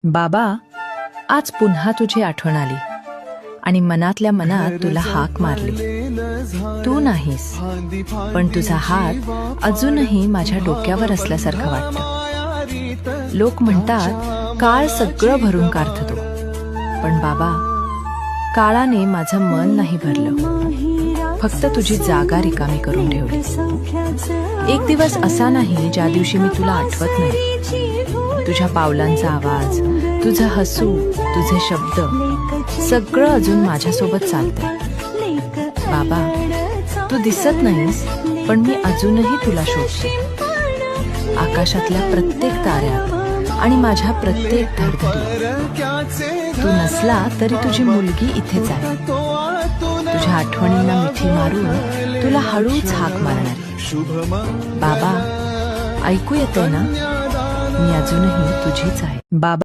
बाबा, आज पुन्हा तुझी आठवण आली आणि मनातल्या मनात तुला हाक मारली. तू नाहीस, पण तुझा हात अजूनही माझ्या डोक्यावर असल्यासारखं वाटतं. लोक म्हणतात काळ सगळं भरून काढतो, पण बाबा, काळाने माझं मन नाही भरलं, फक्त तुझी जागा रिकामी करून ठेवली. एक दिवस असा नाही ज्या दिवशी मी तुला आठवत नाही. तुझ्या पावलांचा आवाज, तुझं हसू, तुझे शब्द, सगळं अजून माझ्यासोबत चालतंय. बाबा, तू दिसत नाहीस, पण मी अजूनही तुला शोधते. आकाशातल्या प्रत्येक ताऱ्यात आणि माझ्या प्रत्येक धडधडीत. तू नसला तरी तुझी मुलगी इथेच आहे, तुझ्या आठवणींना मिठी मारून तुला हळूच हाक मारणारी. बाबा, ऐकू येतंय ना? मी अजूनही तुझीच आहे. बाबा.